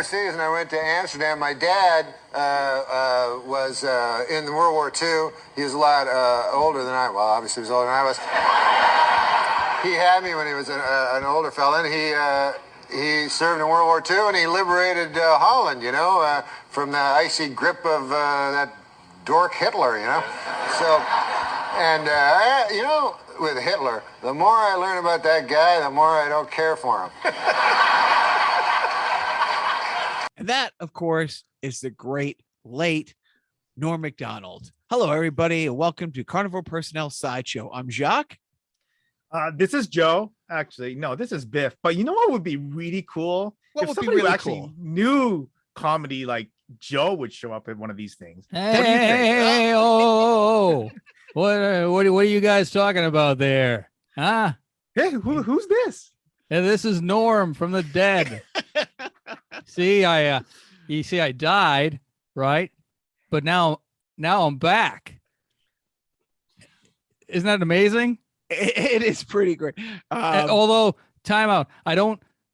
overseas and I went to Amsterdam. My dad was in World War II. He was a lot older than I. Well, obviously he was older than I was. He had me when he was an older fella, and he served in World War II, and he liberated Holland, from the icy grip of that dork Hitler, So, and, with Hitler, the more I learn about that guy, the more I don't care for him. And that, of course, is the great late Norm Macdonald. Hello, everybody, and welcome to Carnival Personnel Sideshow. I'm Jacques. This is Joe. Actually, no, this is Biff. But you know what would be really cool? If somebody who actually knew comedy like Joe would show up at one of these things. Hey, what are you guys talking about there? Huh? Hey, who's this? Yeah, this is Norm from the dead. See, I died, right? But now I'm back. Isn't that amazing? It is pretty great. Although, time out.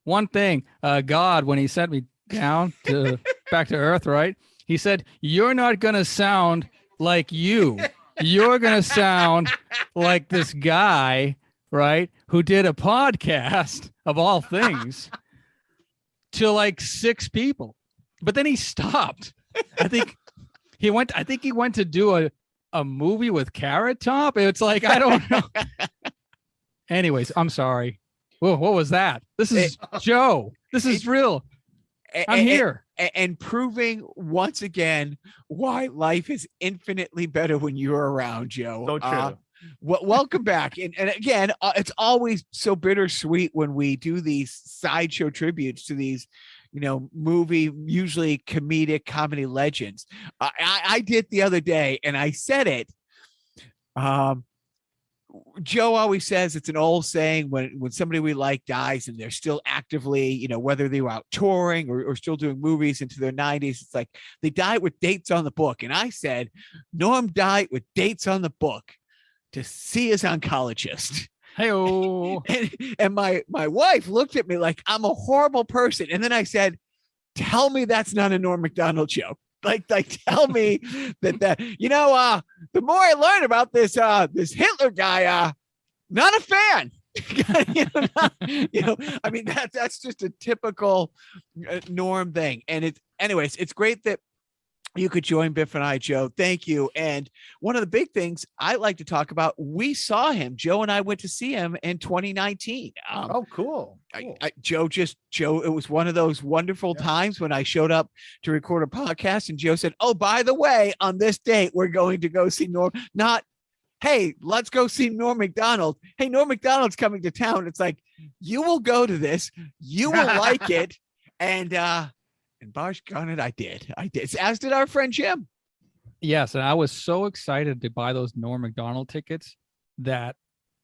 One thing, God, when he sent me down to back to Earth, right? He said, "You're not gonna sound like you. You're gonna sound like this guy, right? Who did a podcast of all things to like 6 people, but then he stopped. I think he went to do a movie with Carrot Top. It's like, I don't know." Anyways, I'm sorry. Whoa, what was that? This is Joe. This is real. I'm here. And proving once again why life is infinitely better when you're around, Joe. So true. Welcome back. And again, it's always so bittersweet when we do these sideshow tributes to these, movie, usually comedy legends. I did the other day, and I said it. Joe always says it's an old saying when somebody we like dies and they're still actively, whether they were out touring or still doing movies into their 90s, it's like they died with dates on the book. And I said, Norm died with dates on the book to see his oncologist. Hey-o. And my wife looked at me like I'm a horrible person. And then I said, tell me that's not a Norm Macdonald joke. Like tell me that the more I learn about this Hitler guy, not a fan. I mean, that's just a typical Norm thing. And it's great that you could join Biff and I, Joe. Thank you. And one of the big things I like to talk about, we saw him. Joe and I went to see him in 2019. Cool. Joe, it was one of those wonderful times when I showed up to record a podcast and Joe said, "Oh, by the way, on this date, we're going to go see Norm." Not, "Hey, let's go see Norm Macdonald." "Hey, Norm Macdonald's coming to town." It's like, you will go to this. You will like it. And Bosh Garnet, I did. As did our friend Jim. Yes, and I was so excited to buy those Norm Macdonald tickets that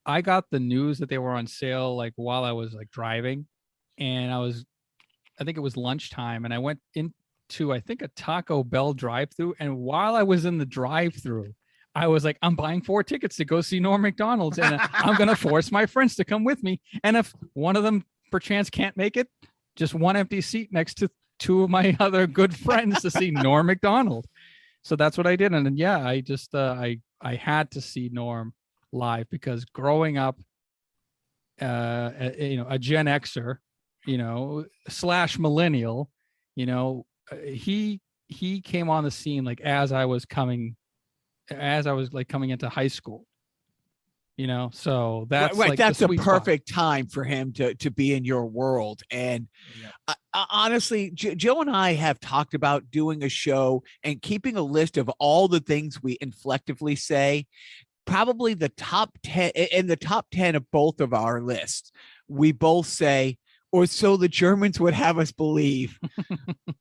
I got the news that they were on sale like while I was like driving, and I think it was lunchtime, and I went into a Taco Bell drive-through, and while I was in the drive-through, I was like, I'm buying 4 tickets to go see Norm Macdonald's, and I'm gonna force my friends to come with me, and if one of them perchance can't make it, just one empty seat next to 2 of my other good friends to see Norm Macdonald. So that's what I did. And then, I just, I had to see Norm live because growing up, a Gen Xer, / millennial, he came on the scene like as I was coming into high school. So that's right. Like that's a perfect time for him to be in your world. And honestly, Joe and I have talked about doing a show and keeping a list of all the things we inflectively say. Probably the top 10 in the top 10 of both of our lists. We both say, or so the Germans would have us believe,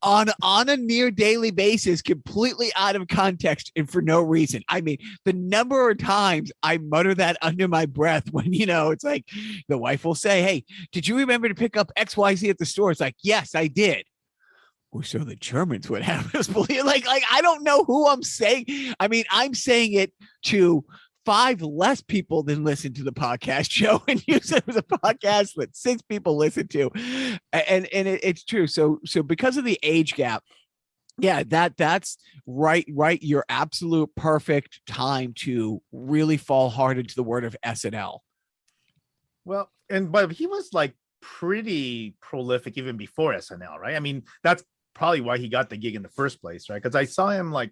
on a near daily basis, completely out of context and for no reason. I mean, the number of times I mutter that under my breath when, it's like the wife will say, "Hey, did you remember to pick up XYZ at the store?" It's like, "Yes, I did." Or so the Germans would have us believe. Like I don't know who I'm saying. I mean, I'm saying it to 5 less people than listen to the podcast, Joe, and you said it was a podcast that 6 people listen to, and it's true. So because of the age gap, yeah, that's right. Your absolute perfect time to really fall hard into the word of SNL. Well, but he was like pretty prolific even before SNL, right? I mean, that's probably why he got the gig in the first place, right? Because I saw him like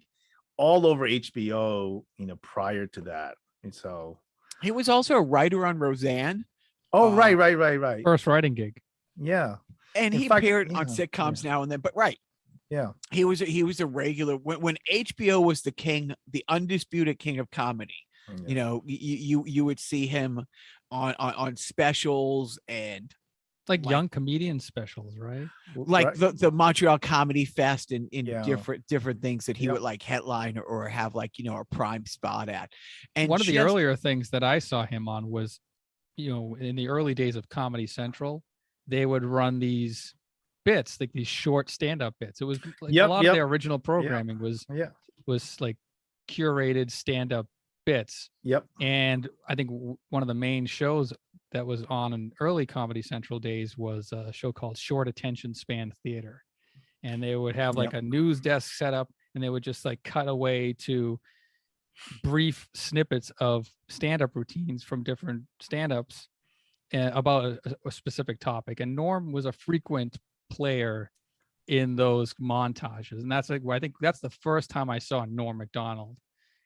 all over HBO, prior to that. And so he was also a writer on Roseanne. Oh, right. First writing gig. Yeah. And he appeared on sitcoms now and then, but yeah. He was a regular when HBO was the king, the undisputed king of comedy. Yeah. You would see him on specials and like young comedian specials, right? Like the Montreal Comedy Fest and in different things that he would like headline or have like, a prime spot at. And one of the earlier things that I saw him on was, in the early days of Comedy Central, they would run these bits, like these short stand-up bits. It was like a lot of their original programming was like curated stand-up bits. Yep. And I think one of the main shows that was on in early Comedy Central days was a show called Short Attention Span Theater. And they would have like a news desk set up, and they would just like cut away to brief snippets of stand-up routines from different stand-ups about a specific topic. And Norm was a frequent player in those montages. And that's like, I think that's the first time I saw Norm Macdonald.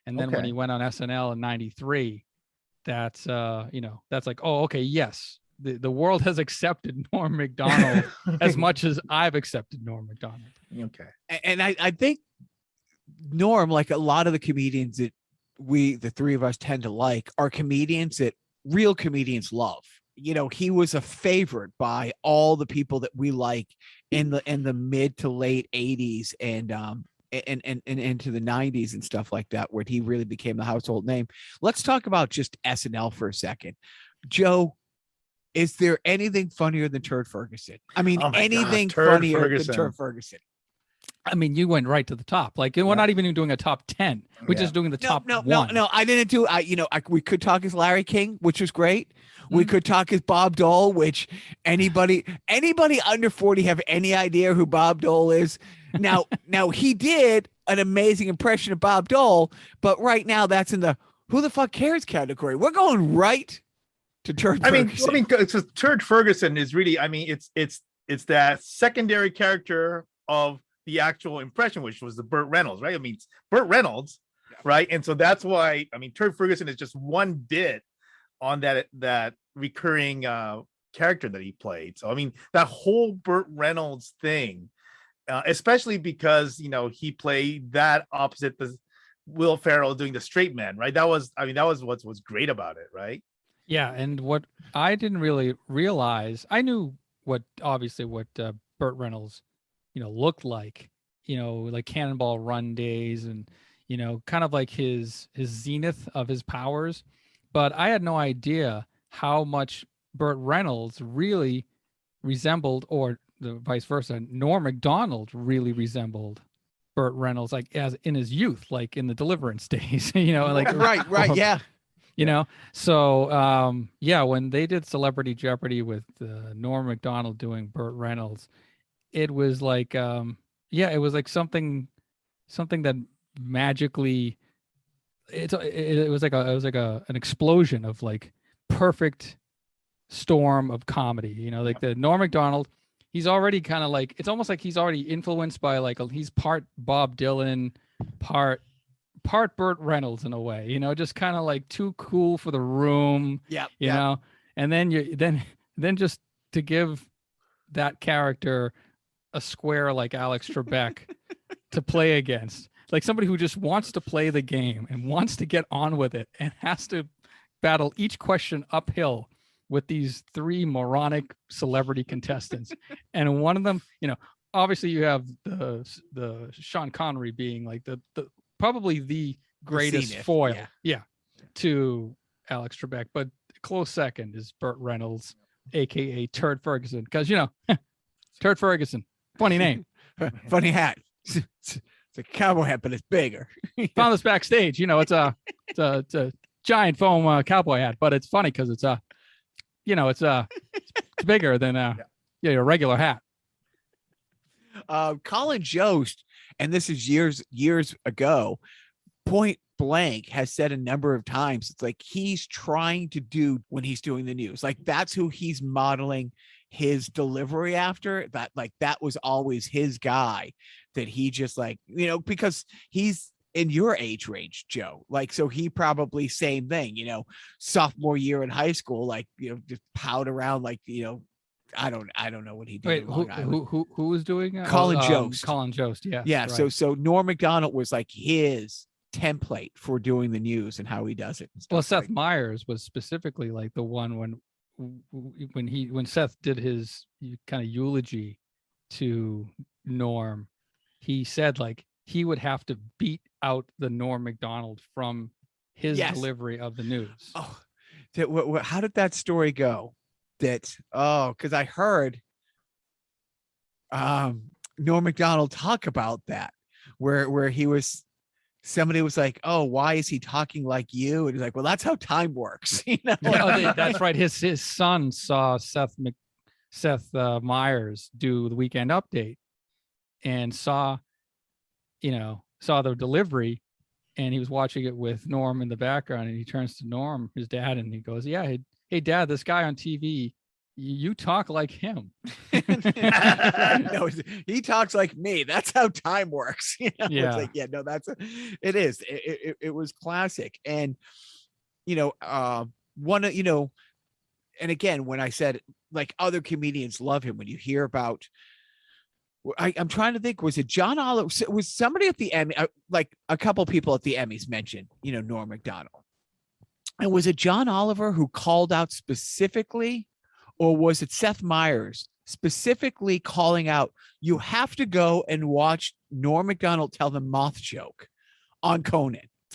And then when he went on SNL in '93, that's that's like, oh, okay, yes, the world has accepted Norm Macdonald as much as I've accepted Norm Macdonald. Okay. And I think Norm, like a lot of the comedians that the three of us tend to like, are comedians that real comedians love. He was a favorite by all the people that we like in the mid to late 80s and into the 90s and stuff like that, where he really became the household name. Let's talk about just SNL for a second. Joe, is there anything funnier than Turd Ferguson? I mean, anything funnier than Turd Ferguson? I mean, you went right to the top. Like, we're not even doing a top 10. We're just doing the top one. No, I didn't do. We could talk as Larry King, which was great. We could talk as Bob Dole, which anybody under 40 have any idea who Bob Dole is? Now he did an amazing impression of Bob Dole, but right now that's in the who the fuck cares category. We're going right to Turd Ferguson. I mean, so Turd Ferguson is really, it's that secondary character of the actual impression, which was the Burt Reynolds, right? I mean, it's Burt Reynolds, right? And so that's why, Turd Ferguson is just one bit on that recurring character that he played. So, that whole Burt Reynolds thing, especially because, he played that opposite the Will Ferrell doing the straight man, right? That was what was great about it, right? Yeah. And what I didn't really realize, I knew what Burt Reynolds looked like, like Cannonball Run days and, kind of like his zenith of his powers. But I had no idea how much Burt Reynolds really resembled, or the vice versa, Norm Macdonald really resembled Burt Reynolds, like as in his youth, like in the Deliverance days, like right. Yeah. So, when they did Celebrity Jeopardy with Norm Macdonald doing Burt Reynolds, it was like, it was like something that magically, it was like an explosion of like perfect storm of comedy, like the Norm Macdonald, he's already kind of like, it's almost like he's already influenced by like, he's part Bob Dylan, part Burt Reynolds in a way, just kind of like too cool for the room. Know, and then just to give that character a square like Alex Trebek to play against, like somebody who just wants to play the game and wants to get on with it and has to battle each question uphill with these 3 moronic celebrity contestants. And one of them, obviously you have the Sean Connery being like the probably the greatest foil to Alex Trebek, but close second is Burt Reynolds, aka Turd Ferguson, because Turd Ferguson, funny name. Funny hat. It's a cowboy hat, but it's bigger. Found this backstage. It's a giant foam cowboy hat, but it's funny because it's it's bigger than a regular hat. Colin Jost, and this is years ago, point blank has said a number of times, it's like he's trying to do when he's doing the news. Like that's who he's modeling his delivery after. That like that was always his guy, that he just like, because he's in your age range, Joe. Like, so he probably same thing, sophomore year in high school, like, just pout around like, I don't know what he did. Wait, who was doing it? Colin Jost. Colin Jost, yeah. Yeah. Right. So Norm Macdonald was like his template for doing the news and how he does it. Well, Seth Meyers was specifically like the one when Seth did his kind of eulogy to Norm, he said like he would have to beat out the Norm Macdonald from his delivery of the news. Oh, how did that story go? Because I heard Norm Macdonald talk about that, where somebody was like, "Oh, why is he talking like you?" And he's like, "Well, that's how time works." That's right. His son saw Seth Meyers do the Weekend Update and saw the delivery, and he was watching it with Norm in the background, and he turns to Norm, his dad, and he goes, "Yeah, hey Dad, this guy on TV, you talk like him." No, he talks like me. That's how time works. Yeah. It's like, it is. It was classic. And, and again, when I said like other comedians love him, when you hear about, I'm trying to think, was it John Oliver? Was somebody at the Emmy, like a couple people at the Emmys mentioned, Norm Macdonald? And was it John Oliver who called out specifically, or was it Seth Meyers specifically calling out, you have to go and watch Norm Macdonald tell the moth joke on Conan? It's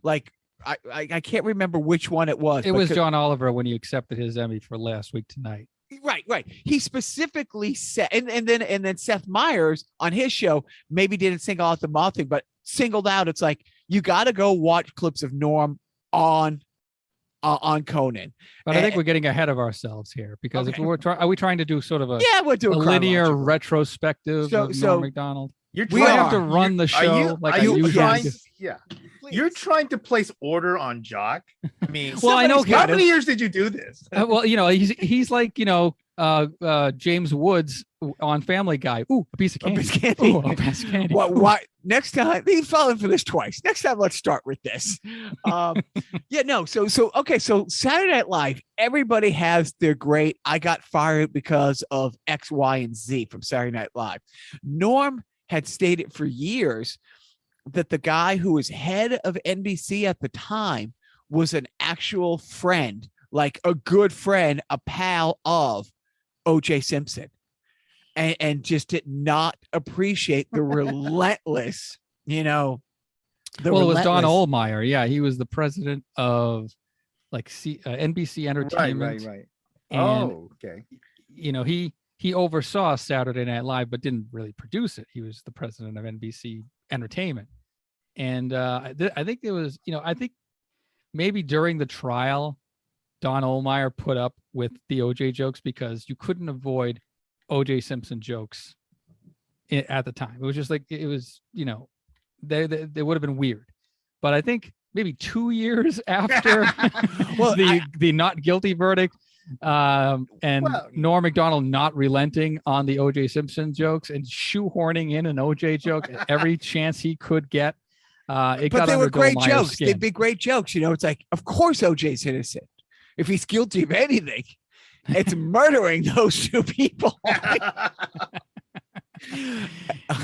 like I can't remember which one it was. It was John Oliver when he accepted his Emmy for Last Week Tonight. Right. He specifically said, and then Seth Meyers on his show maybe didn't single out the moth thing, but singled out, it's like, you got to go watch clips of Norm on Conan. But I think we're getting ahead of ourselves here, because if are we trying to do sort of we're doing a linear retrospective of Norm Macdonald? We have to run the show You're trying to place order on Jacques. I mean, well, I know. How many years did you do this? Well, he's like James Woods on Family Guy. Ooh, a piece of candy. Ooh, a piece of candy. What? Next time, he's falling for this twice. Next time, let's start with this. So Saturday Night Live, everybody has their great, I got fired because of X, Y, and Z from Saturday Night Live. Norm had stated for years that the guy who was head of NBC at the time was an actual friend, like a good friend, a pal of O.J. Simpson, and just did not appreciate the relentless, it was Don Ohlmeyer. Yeah, he was the president of like NBC Entertainment. Right. And, okay. He oversaw Saturday Night Live, but didn't really produce it. He was the president of NBC Entertainment. And I think there was, I think maybe during the trial, Don Ohlmeyer put up with the OJ jokes because you couldn't avoid OJ Simpson jokes at the time. It was just like, it was, they would have been weird. But I think maybe 2 years after the not guilty verdict, Norm Macdonald not relenting on the OJ Simpson jokes and shoehorning in an OJ joke every chance he could get. But they were great jokes. Skin. They'd be great jokes. It's like, of course OJ's innocent. If he's guilty of anything, it's murdering those two people.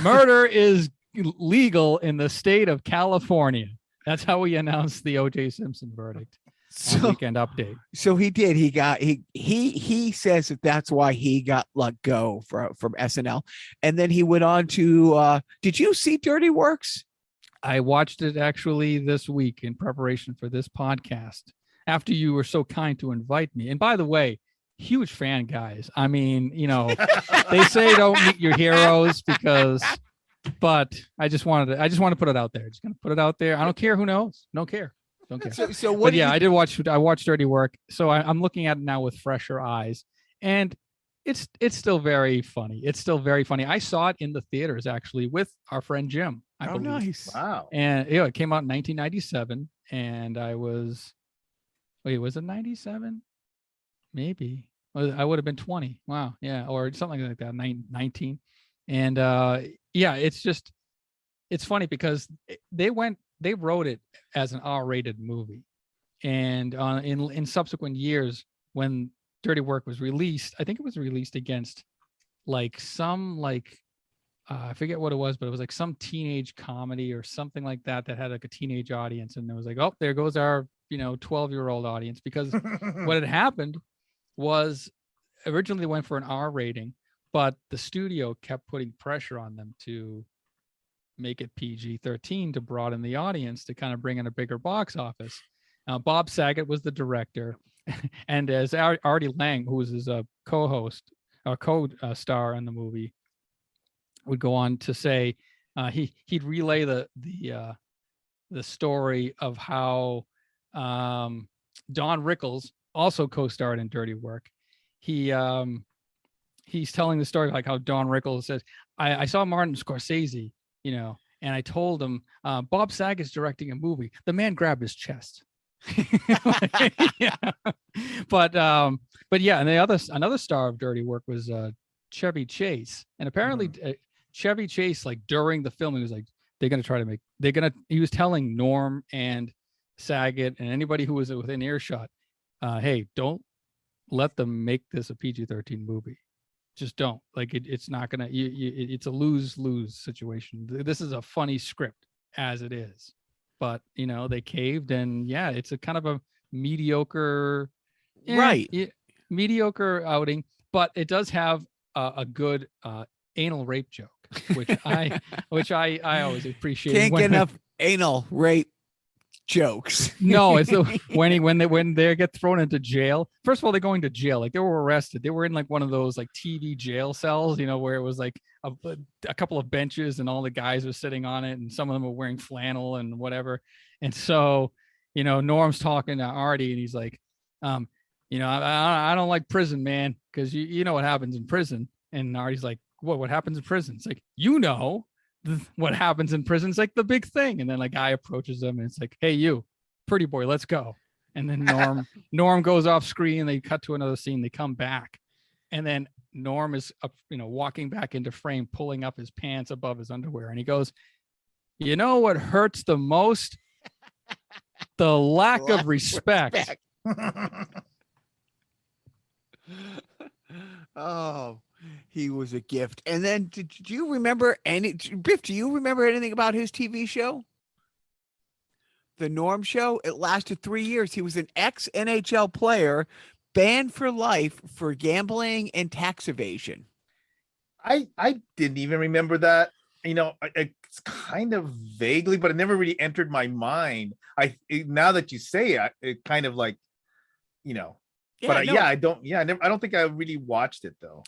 Murder is legal in the state of California. That's how we announced the OJ Simpson verdict. Weekend Update. So he did. He says that's why he got let go from SNL, and then he went on to. Did you see Dirty Works? I watched it actually this week in preparation for this podcast, after you were so kind to invite me. And by the way, huge fan, guys. I mean, they say don't meet your heroes but I just want to put it out there. Just gonna put it out there. I don't care who knows. Don't care. Don't care. So what But do yeah, you I watched Dirty Work, so I'm looking at it now with fresher eyes, and it's still very funny. It's still very funny. I saw it in the theaters actually with our friend Jim, I Oh, believe. nice. Wow. And it came out in 1997, and I was, wait, was it 97? Maybe. I would have been 20. Wow, yeah, or something like that, 19. And yeah, it's funny because they wrote it as an R-rated movie, and in subsequent years when Dirty Work was released, I think it was released against like some like I forget what it was, but it was like some teenage comedy or something like that that had like a teenage audience, and it was like, oh, there goes our 12-year-old audience, because what had happened was originally they went for an R rating, but the studio kept putting pressure on them to make it PG-13 to broaden the audience to kind of bring in a bigger box office. Bob Saget was the director, and as Artie Lang, who was his co-host or co-star in the movie, would go on to say, he'd relay the story of how Don Rickles also co-starred in Dirty Work. He's telling the story of like how Don Rickles says, I saw Martin Scorsese, and I told him, Bob Saget's directing a movie. The man grabbed his chest. Yeah. But yeah, and another star of Dirty Work was Chevy Chase, and apparently Chevy Chase, like during the film, he was like, he was telling Norm and Saget and anybody who was within earshot, hey, don't let them make this a PG-13 movie. Just don't. Like it's not gonna. It's a lose-lose situation. This is a funny script as it is, but they caved, and yeah, it's a kind of a mediocre, mediocre outing, but it does have a good anal rape joke, which I always appreciate. Can't get enough anal rape jokes. No, it's when they get thrown into jail. First of all, they're going to jail. Like they were arrested. They were in like one of those like TV jail cells, where it was like a couple of benches and all the guys were sitting on it, and some of them were wearing flannel and whatever. And so, Norm's talking to Artie, and he's like, I don't like prison, man, because you know what happens in prison. And Artie's like, what happens in prison? It's like, what happens in prison is like the big thing. And then a guy approaches them, and it's like, hey, you pretty boy, let's go. And then Norm goes off screen. They cut to another scene. They come back, and then Norm is up, walking back into frame, pulling up his pants above his underwear. And he goes, what hurts the most? The lack of respect. Oh, he was a gift. And then did you remember Biff, do you remember anything about his TV show? The Norm Show? It lasted 3 years. He was an ex-NHL player, banned for life for gambling and tax evasion. I didn't even remember that. It's kind of vaguely, but it never really entered my mind. Now that you say it kind of like, I don't think I really watched it though.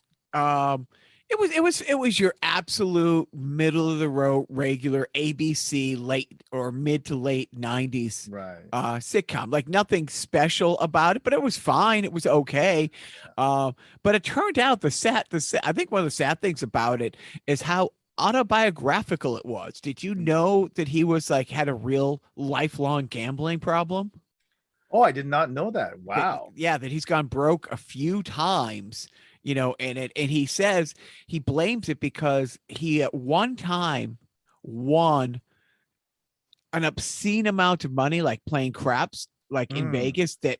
It was your absolute middle of the road regular ABC late or mid to late 90s sitcom. Like nothing special about it, but it was fine. It was okay. But it turned out I think one of the sad things about it is how autobiographical it was. Did you know that he was had a real lifelong gambling problem? Oh, I did not know that. Wow. That he's gone broke a few times, and he says he blames it because he at one time won an obscene amount of money, like playing craps, in Vegas, that,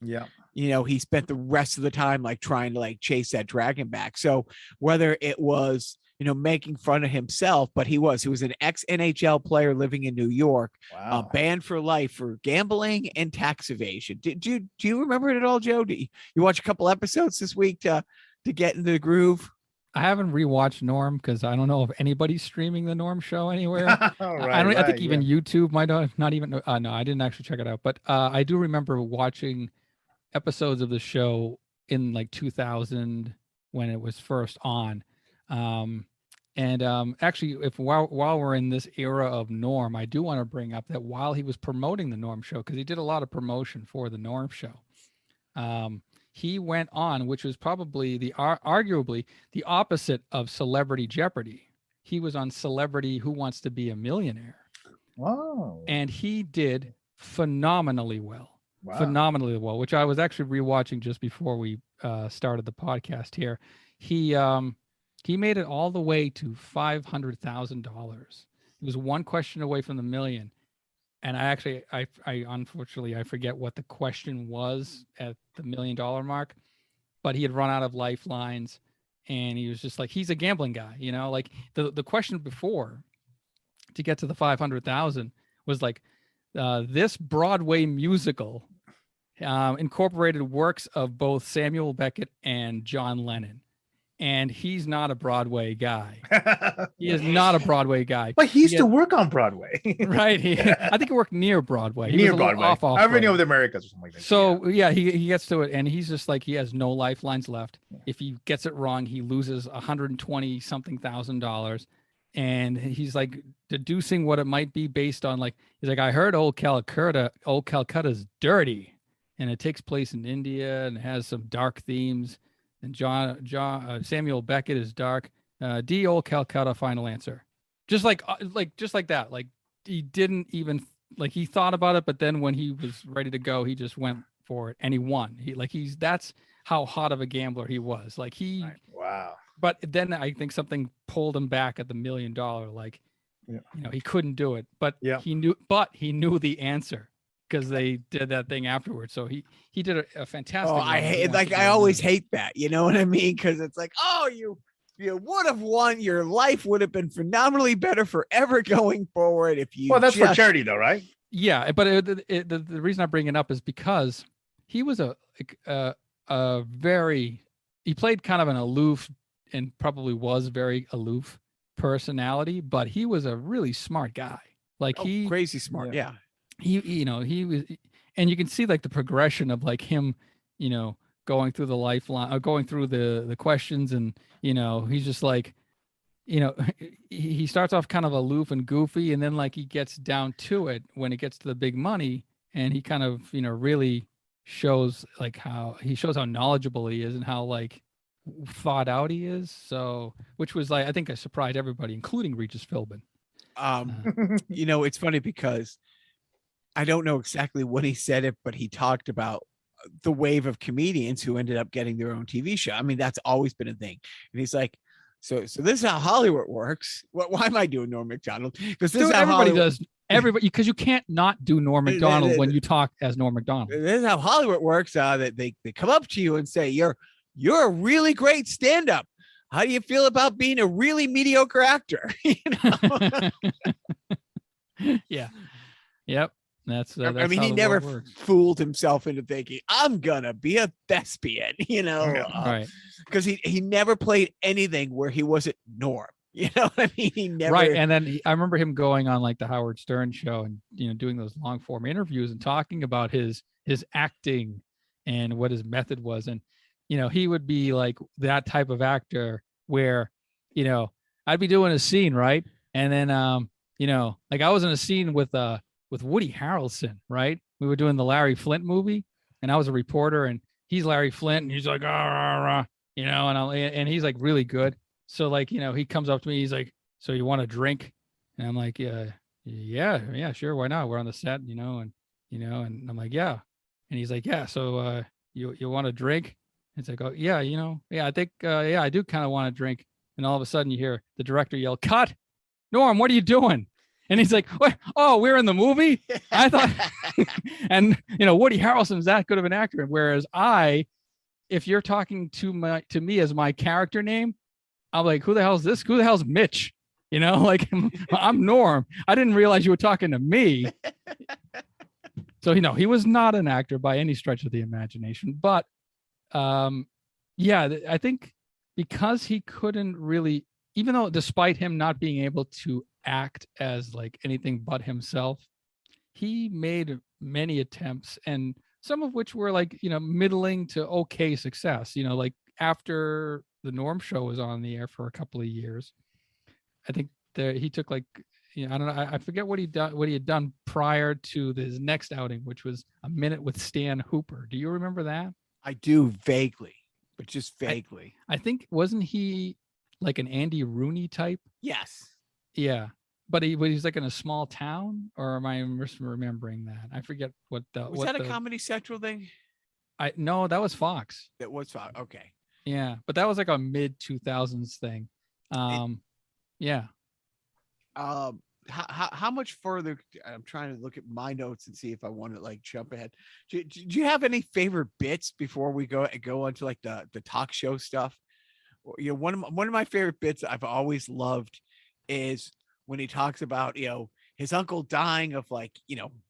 he spent the rest of the time trying to chase that dragon back. So whether it was, making fun of himself, but he was an ex-NHL player living in New York, banned for life for gambling and tax evasion. Do you remember it at all, Joe? You watch a couple episodes this week to get into the groove? I haven't rewatched Norm because I don't know if anybody's streaming the Norm Show anywhere. I think even YouTube might not even. No, I didn't actually check it out, but I do remember watching episodes of the show in 2000 when it was first on. And actually, if while we're in this era of Norm, I do want to bring up that while he was promoting the Norm Show, because he did a lot of promotion for the Norm Show, he went on, which was probably arguably the opposite of Celebrity Jeopardy. He was on Celebrity Who Wants to Be a Millionaire. Wow. And he did phenomenally well. Wow. Phenomenally well, which I was actually rewatching just before we started the podcast here. He made it all the way to $500,000. He was one question away from the million. And I unfortunately, I forget what the question was at the $1 million mark, but he had run out of lifelines, and he was just like, he's a gambling guy, you know, like the question before to get to the 500,000 was like, this Broadway musical incorporated works of both Samuel Beckett and John Lennon. And he's not a Broadway guy. He is not a Broadway guy. But he used to work on Broadway. Right. I think he worked near Broadway. Near Broadway. Off I already know the Americas or something like that. So yeah, he gets to it, and he's just like, he has no lifelines left. If he gets it wrong, he loses $120-something thousand. And he's like deducing what it might be based on, like, he's like, I heard old Calcutta's dirty, and it takes place in India and has some dark themes. And Samuel Beckett is dark. D old Calcutta, final answer. Just like that. Like, he didn't even, like, he thought about it, but then when he was ready to go, he just went for it and he won. That's how hot of a gambler he was. Like, wow. But then I think something pulled him back at the $1 million. Like, you know, he couldn't do it, but he knew the answer, because they did that thing afterwards. So he did a fantastic. Oh, I always hate that. You know what I mean? Because it's like, oh, you would have won. Your life would have been phenomenally better forever going forward if you. Well, that's for charity, though, right? Yeah, but the reason I bring it up is because he was a very, he played kind of an aloof, and probably was very aloof personality, but he was a really smart guy. Like, crazy smart. Yeah. He was, and you can see like the progression of like him, you know, going through the lifeline, or going through the questions, and you know, he's just like, you know, he starts off kind of aloof and goofy, and then like he gets down to it when it gets to the big money, and he kind of, you know, really shows how knowledgeable he is and how like thought out he is. So, which was like, I think I surprised everybody, including Regis Philbin. You know, it's funny because I don't know exactly what he said it, but he talked about the wave of comedians who ended up getting their own TV show. I mean, that's always been a thing. And he's like, so this is how Hollywood works. Why am I doing Norm Macdonald? Because this is how everybody does. Everybody, because you can't not do Norm Macdonald when you talk as Norm Macdonald. This is how Hollywood works. That they come up to you and say, you're a really great stand-up. How do you feel about being a really mediocre actor? You know? Yeah. Yep. That's I mean, he never fooled himself into thinking, I'm gonna be a thespian, you know, right? Because he never played anything where he wasn't Norm. You know what I mean? He never. Right. And then I remember him going on like the Howard Stern show and, you know, doing those long form interviews and talking about his acting and what his method was. And, you know, he would be like that type of actor where, you know, I'd be doing a scene, right? And then, you know, like I was in a scene with Woody Harrelson, right? We were doing the Larry Flint movie, and I was a reporter, and he's Larry Flint, and he's like, you know, and he's like really good. So like, you know, he comes up to me, he's like, so you want a drink? And I'm like, yeah, sure, why not? We're on the set, you know, and I'm like, yeah. And he's like, yeah, so you want a drink? It's like, oh yeah, you know, yeah, I think I do kind of want a drink. And all of a sudden you hear the director yell, cut. Norm, what are you doing? And he's like, what? Oh, we're in the movie? I thought, and you know, Woody Harrelson's that good of an actor. Whereas if you're talking to me as my character name, I'm like, who the hell is this? Who the hell's Mitch? You know, like I'm Norm. I didn't realize you were talking to me. So, you know, he was not an actor by any stretch of the imagination, but yeah, I think because he couldn't really, even though despite him not being able to act as like anything but himself, he made many attempts, and some of which were like, you know, middling to okay success. You know, like after the Norm Show was on the air for a couple of years, I think he took like, I don't know. I forget what he had done prior to his next outing, which was A Minute with Stan Hooper. Do you remember that? I do vaguely, but just vaguely. I think, wasn't he like an Andy Rooney type? Yes. Yeah. But he's like in a small town, or am I remembering that? I forget what Was that a Comedy Central thing? No, that was Fox. That was Fox. Okay. Yeah, but that was like a mid 2000s thing. Yeah. How much further? I'm trying to look at my notes and see if I want to like jump ahead. Do you have any favorite bits before we go on to like the talk show stuff? One of my favorite bits I've always loved is when he talks about his uncle dying of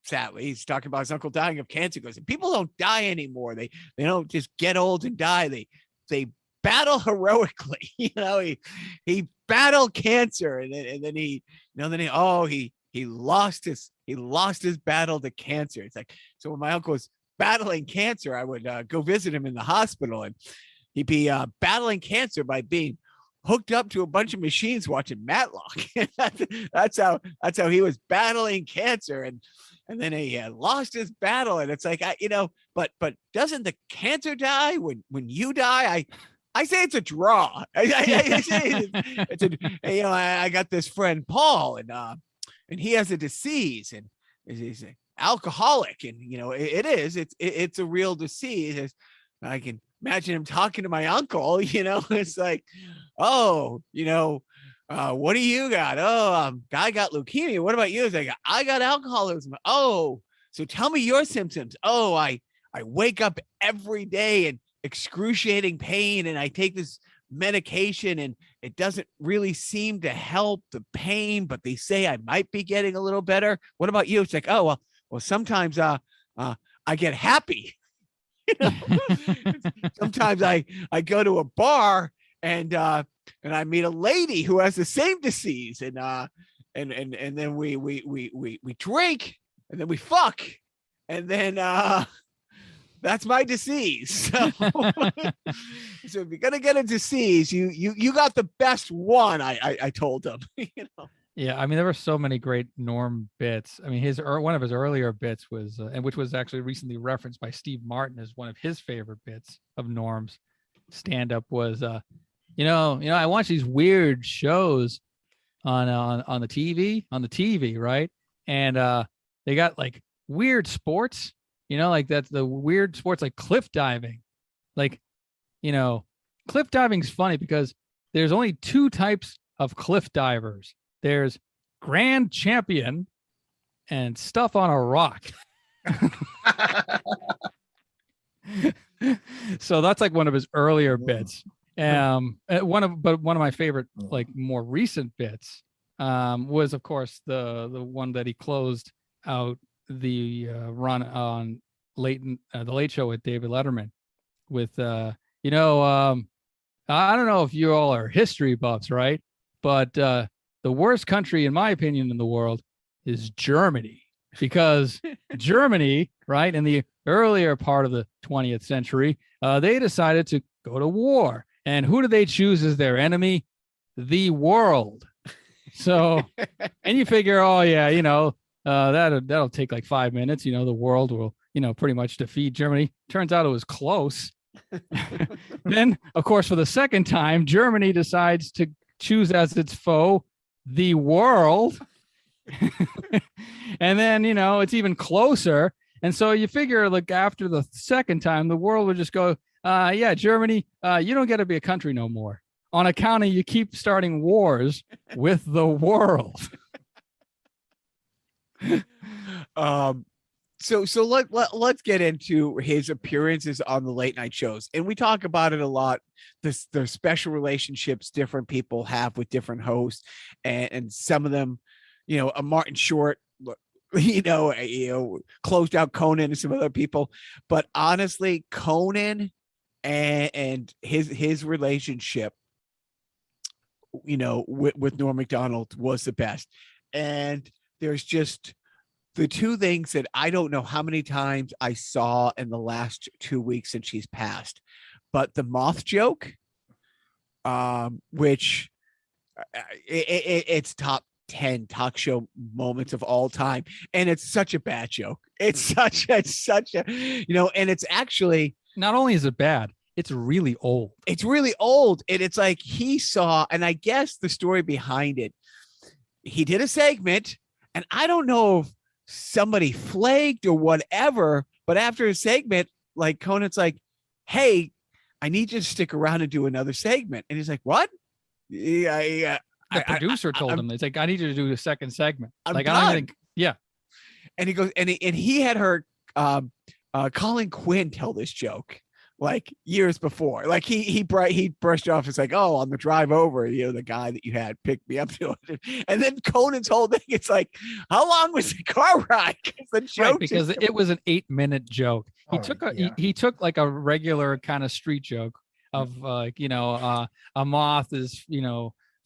sadly he's talking about his uncle dying of cancer. He goes, people don't die anymore. They don't just get old and die. They battle heroically. He battled cancer, and then he lost his battle to cancer. It's like, so when my uncle was battling cancer, I would go visit him in the hospital, and he'd be battling cancer by being hooked up to a bunch of machines watching Matlock. that's how he was battling cancer, and then he lost his battle. And it's like, but doesn't the cancer die when you die? I say it's a draw. I say I got this friend Paul, and he has a disease, and he's an alcoholic, and it's a real disease. I can imagine him talking to my uncle. It's like, what do you got? I got leukemia. What about you? It's like, I got alcoholism. Oh, so tell me your symptoms. Oh, I wake up every day in excruciating pain, and I take this medication, and it doesn't really seem to help the pain, but they say I might be getting a little better. What about you? It's like, oh, well, sometimes I get happy. Sometimes I go to a bar and I meet a lady who has the same disease, and then we drink, and then we fuck, and then that's my disease. So if you're gonna get a disease, you got the best one. I told him. Yeah, I mean, there were so many great Norm bits. I mean, one of his earlier bits was, and which was actually recently referenced by Steve Martin as one of his favorite bits of Norm's stand-up was, I watch these weird shows on the TV, right? And they got like weird sports, like that's the weird sports like cliff diving. Like, cliff diving's funny because there's only two types of cliff divers. There's grand champion and stuff on a rock. So that's like one of his earlier bits. One of my favorite, like, more recent bits was, of course, the one that he closed out the run on the Late Show with David Letterman with I don't know if you all are history buffs, right? But the worst country, in my opinion, in the world is Germany, because Germany, right, in the earlier part of the 20th century, they decided to go to war. And who do they choose as their enemy? The world. So, and you figure, oh yeah, that'll take like 5 minutes. The world will, pretty much defeat Germany. Turns out it was close. Then, of course, for the second time, Germany decides to choose as its foe the world. And then, it's even closer. And so you figure, like, after the second time, the world would just go, yeah, Germany, you don't get to be a country no more, on account of you keep starting wars with the world. So let's get into his appearances on the late night shows, and we talk about it a lot. The special relationships different people have with different hosts, and some of them, a Martin Short, closed out Conan and some other people, but honestly, Conan and his relationship, with Norm Macdonald was the best. And there's just the two things that I don't know how many times I saw in the last 2 weeks since she's passed, but the moth joke, which it's top 10 talk show moments of all time, and it's such a bad joke. It's such a and it's actually, Not only is it bad, it's really old. it's really old, and it's like he saw, and I guess the story behind it, he did a segment, and I don't know if somebody flagged or whatever, but after a segment, like Conan's like, hey, I need you to stick around and do another segment. And he's like, what? Yeah. The producer told I'm- him, it's like, I need you to do a second segment. I'm like, done. I don't even think, yeah. And he goes, and he had heard Colin Quinn tell this joke like years before. Like he brushed off. It's like, oh, on the drive over, the guy that you had picked me up to it. And then Conan's whole thing, it's like, how long was the car ride? The joke Right, because it was an 8-minute joke. He took like a regular kind of street joke of a moth is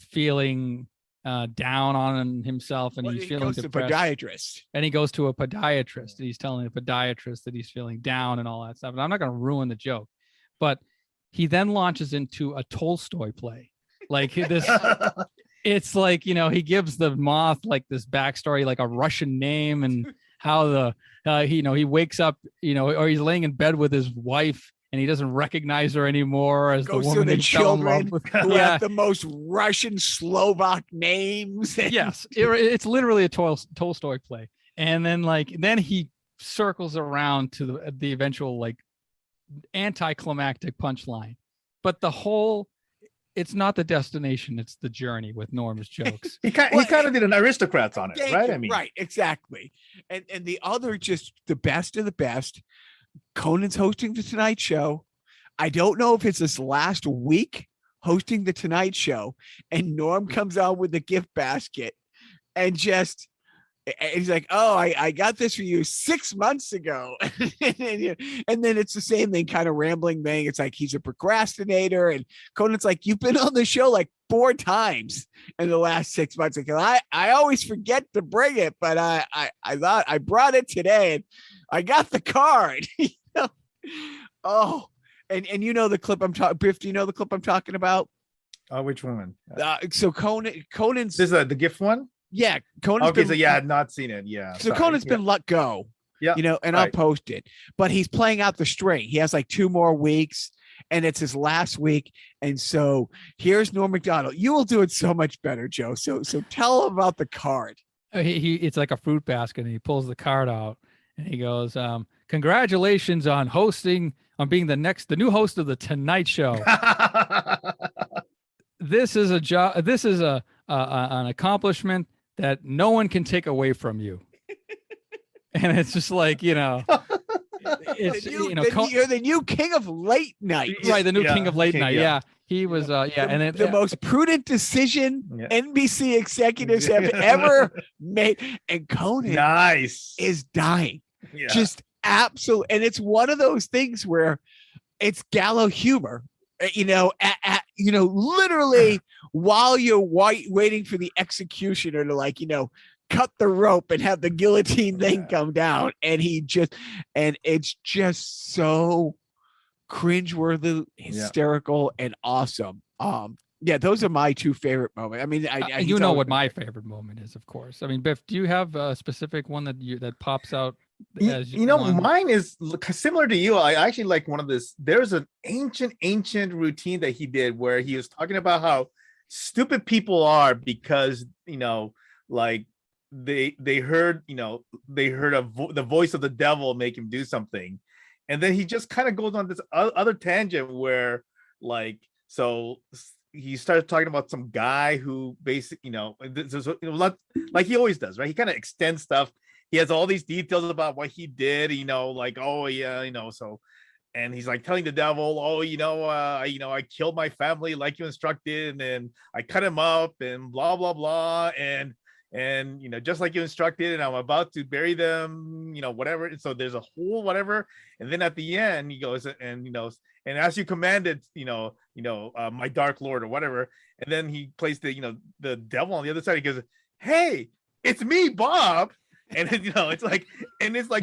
feeling down on himself, and he's feeling depressed. Podiatrist. And he goes to a podiatrist, and he's telling the podiatrist that he's feeling down and all that stuff. And I'm not going to ruin the joke, but he then launches into a Tolstoy play, like this. It's like, he gives the moth like this backstory, like a Russian name, and how he wakes up, or he's laying in bed with his wife, and he doesn't recognize her anymore as Goes the woman to the he fell in love children with. who have the most Russian Slovak names. Yes, it's literally a Tolstoy play. And then he circles around to the eventual like anticlimactic punchline. But it's not the destination, it's the journey with Norm's jokes. He kind of did an Aristocrats on it, right? Right, exactly. And the other, just the best of the best, Conan's hosting the Tonight Show. I don't know if it's his last week hosting the Tonight Show, and Norm comes out with a gift basket and he's like, oh, I got this for you 6 months ago. And then it's the same thing, kind of rambling thing. It's like he's a procrastinator, and Conan's like, you've been on the show like 4 times in the last 6 months. Like, I always forget to bring it, but I thought I brought it today, and I got the card. Oh, and the clip I'm talking. Biff, do you know the clip I'm talking about? Which one? So Conan's This is the gift one. Yeah, Conan's okay, so yeah, I've not seen it. Yeah. So Conan's been let go. Yeah. And I'll post it. But he's playing out the string. He has like 2 more weeks, and it's his last week. And so here's Norm Macdonald. You will do it so much better, Joe. So tell him about the card. It's like a fruit basket, and he pulls the card out, and he goes, congratulations on being the new host of the Tonight Show. This is a job. This is an accomplishment that no one can take away from you. And it's just like, you're the new king of late night. Right, the new king of late night. Yeah. He was the most prudent decision NBC executives have ever made. And Conan is dying. Yeah. Just absolute. And it's one of those things where it's gallow humor. Literally while you're waiting for the executioner to cut the rope and have the guillotine thing come down, and it's just so cringeworthy, hysterical, and awesome. Those are my 2 favorite moments. I mean, what my favorite moment is, of course. I mean, Biff, do you have a specific one that pops out? Mine is similar to you. I actually like one of this. There's an ancient routine that he did where he was talking about how stupid people are because like they heard the voice of the devil make him do something, and then he just kind of goes on this other tangent where he started talking about some guy who basically like he always does, right? He kind of extends stuff. He has all these details about what he did, so, and he's like telling the devil, I killed my family like you instructed, and then I cut him up and blah, blah, blah. And just like you instructed, and I'm about to bury them, whatever. And so there's a whole whatever. And then at the end, he goes, and as you commanded, my dark lord or whatever. And then he plays the devil on the other side. He goes, hey, it's me, Bob. And it's like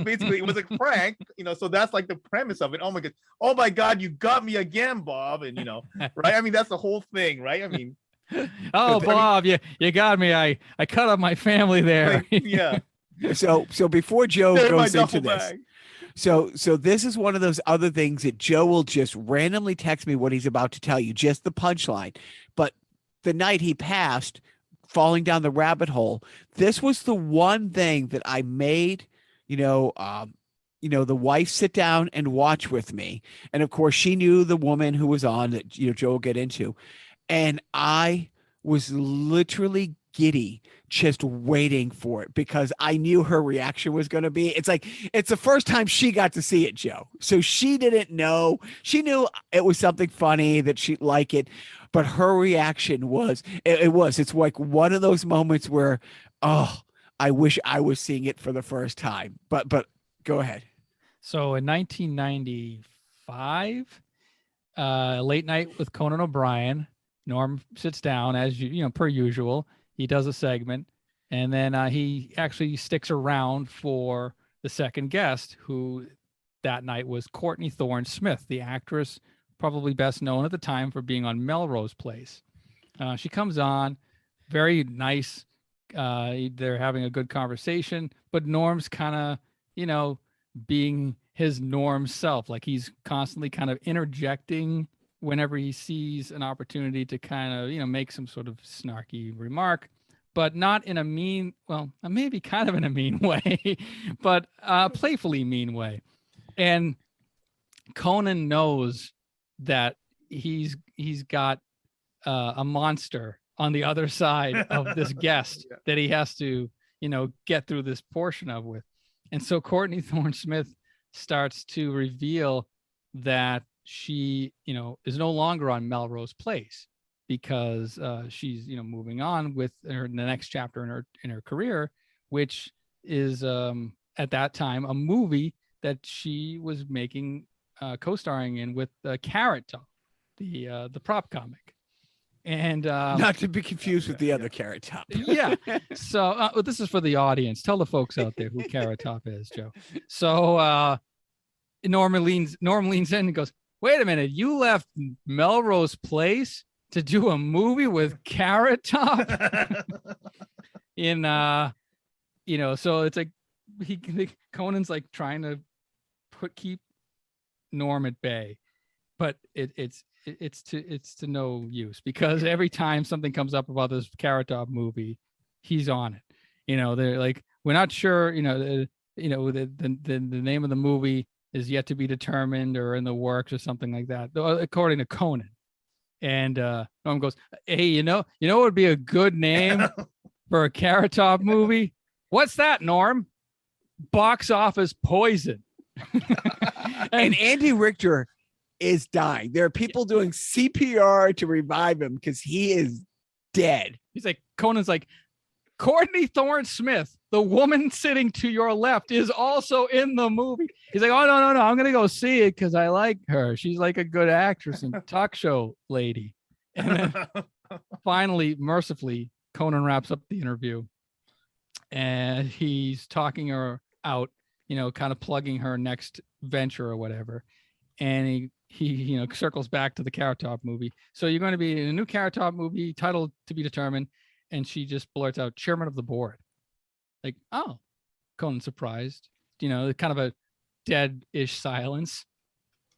basically it was a prank, so that's like the premise of it. Oh my God, you got me again, Bob. And right, I mean, that's the whole thing, right? I mean, Oh, Bob, you got me. I cut up my family there. Like, yeah. So before Joe They're in my goes into duffel this, bag. so this is one of those other things that Joe will just randomly text me what he's about to tell you, just the punchline. But the night he passed, falling down the rabbit hole, this was the one thing that I made, the wife sit down and watch with me. And of course, she knew the woman who was on that, Joe will get into. And I was literally giddy just waiting for it because I knew her reaction was going to be. It's like, it's the first time she got to see it, Joe. So she didn't know. She knew it was something funny, that she'd like it. But her reaction was, it's like one of those moments where, oh, I wish I was seeing it for the first time. But go ahead. So in 1995, Late Night with Conan O'Brien, Norm sits down as per usual. He does a segment, and then he actually sticks around for the second guest, who that night was Courtney Thorne Smith, the actress probably best known at the time for being on Melrose Place. She comes on, very nice. They're having a good conversation, but Norm's kind of, being his Norm self. Like he's constantly kind of interjecting whenever he sees an opportunity to kind of, make some sort of snarky remark, but not in a mean, well, maybe kind of in a mean way, but playfully mean way. And Conan knows that he's got a monster on the other side of this guest that he has to, get through this portion of with. And so Courtney Thorne Smith starts to reveal that she, is no longer on Melrose Place because she's, moving on with the next chapter in her career, which is at that time a movie that she was making, co-starring in with Carrot Top, the prop comic. And not to be confused with the other Carrot Top. Yeah. So this is for the audience. Tell the folks out there who Carrot Top is, Joe. So Norm leans in and goes, "Wait a minute, you left Melrose Place to do a movie with Carrot Top?" So it's like Conan's like trying to keep Norm at bay, but it's to no use because every time something comes up about this Carrot Top movie, he's on it. They're like, we're not sure, the name of the movie is yet to be determined or in the works or something like that, according to Conan. And Norm goes, "Hey, what would be a good name for a Carrot Top movie? What's that, Norm? Box Office Poison." And Andy Richter is dying. There are people doing CPR to revive him because he is dead. He's like, Conan's like, "Courtney Thorne Smith, the woman sitting to your left, is also in the movie." He's like, "Oh, no. I'm going to go see it because I like her. She's like a good actress and talk show lady." And then finally, mercifully, Conan wraps up the interview and he's talking her out, kind of plugging her next venture or whatever. And he circles back to the Carrot Top movie. "So you're going to be in a new Carrot Top movie, title to be determined." And she just blurts out, "Chairman of the board." Like, oh, Conan's surprised, kind of a dead-ish silence.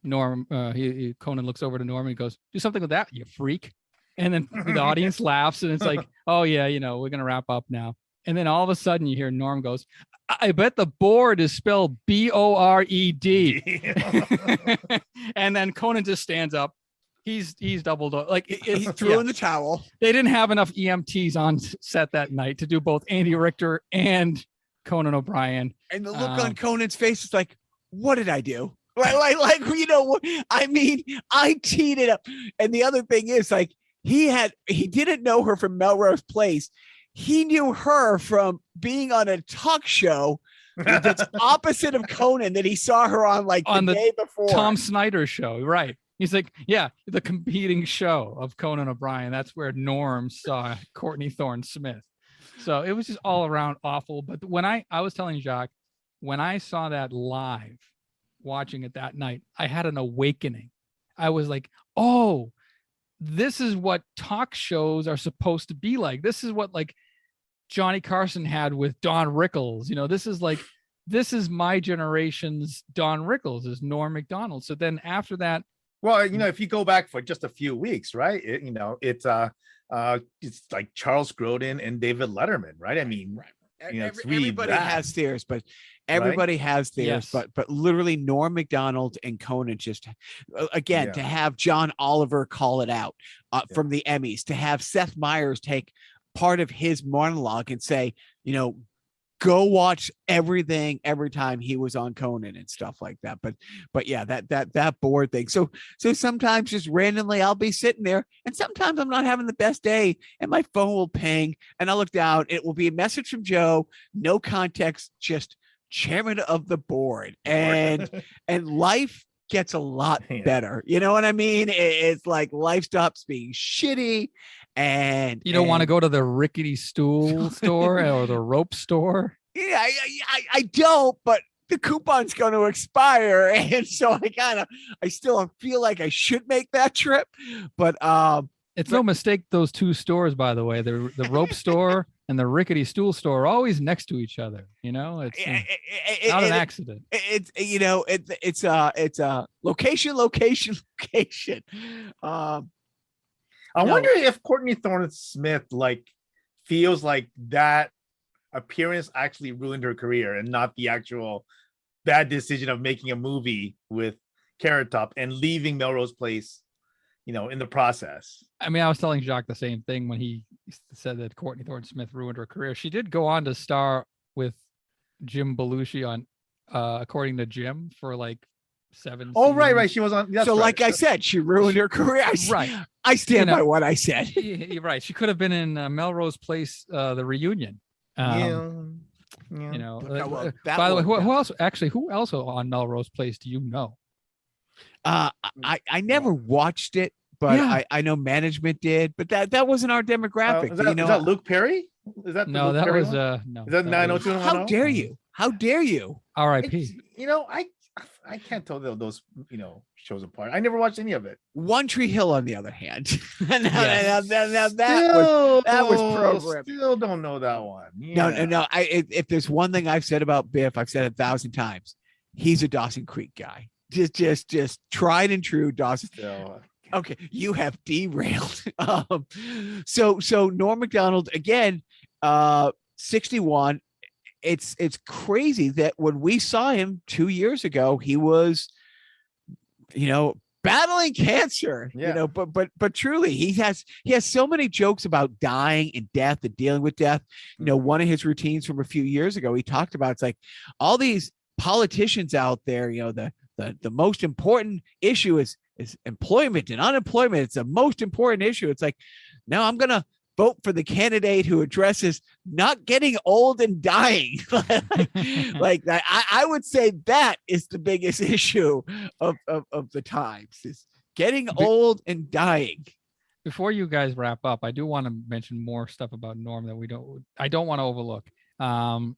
Conan looks over to Norm and goes, "Do something with that, you freak." And then the audience laughs and it's like, "Oh yeah, we're going to wrap up now." And then all of a sudden you hear Norm goes, "I bet the board is spelled BORED." And then Conan just stands up. He's doubled up. Like he threw in the towel. They didn't have enough EMTs on set that night to do both Andy Richter and Conan O'Brien. And the look on Conan's face is like, what did I do? Like, I mean, I teed it up. And the other thing is, like, he didn't know her from Melrose Place. He knew her from being on a talk show that's opposite of Conan that he saw her on the day before. Tom Snyder show, right? He's like, yeah, the competing show of Conan O'Brien. That's where Norm saw Courtney Thorne Smith. So it was just all around awful. But when I was telling Jacques, when I saw that live, watching it that night, I had an awakening. I was like, oh, this is what talk shows are supposed to be like. This is what like Johnny Carson had with Don Rickles. You know, this is my generation's Don Rickles, is Norm Macdonald. So then after that, Well, you know, if you go back for just a few weeks, right? It's like Charles Grodin and David Letterman, right? I mean, you know, it's really everybody that, has theirs, but everybody has theirs. Yes. But literally Norm Macdonald and Conan just again Yeah. to have John Oliver call it out Yeah. from the Emmys, to have Seth Meyers take part of his monologue and say, you know, go watch everything every time he was on Conan and stuff like that. But yeah, that board thing. So sometimes just randomly I'll be sitting there, and sometimes I'm not having the best day and my phone will ping and I'll look down. It will be a message from Joe, no context, just chairman of the board. And life gets a lot better. You know what I mean? It's like life stops being shitty. And you don't want to go to the rickety stool store or the rope store. Yeah, I don't, but the coupon's going to expire, and so I still feel like I should make that trip. But it's no mistake, those two stores, by the way, the rope store and the rickety stool store are always next to each other. You know, it's not an accident. It's it's location. I wonder if Courtney Thorne-Smith like feels like that appearance actually ruined her career and not the actual bad decision of making a movie with Carrot Top and leaving Melrose Place, you know, in the process. I mean, I was telling Jacques the same thing when he said that Courtney Thorne-Smith ruined her career. She did go on to star with Jim Belushi on According to Jim for like 7 Oh, seasons. right. She was on. So, like I said, she ruined her career. I stand by what I said. You're right. She could have been in Melrose Place, the reunion. Yeah. You know. Well, by the way, who else? Actually, who else on Melrose Place do you know? I never watched it, but Yeah. I know management did. But that wasn't our demographic. Is that Luke Perry? Is that no? Luke That Perry was one? no. Is that 90210? How dare you? How dare you? R.I.P. You know, I can't tell those, you know, shows apart. I never watched any of it. One Tree Hill, on the other hand, Yes. that was programming. Still don't know that one. No. If there's one thing I've said about Biff, I've said it 1,000 times. He's a Dawson Creek guy. Just tried and true Dawson. Still. Okay, you have derailed. So Norm Macdonald again, 61. It's crazy that when we saw him 2 years ago, he was, you know, battling cancer. Yeah. You know, but truly, he has so many jokes about dying and death and dealing with death. You know, one of his routines from a few years ago, he talked about, it's like all these politicians out there. You know, the most important issue is employment and unemployment. It's the most important issue. It's like, no, I'm gonna vote for the candidate who addresses not getting old and dying. Like I would say that is the biggest issue of the times, is getting old and dying. Before you guys wrap up, I do want to mention more stuff about Norm that I don't want to overlook. One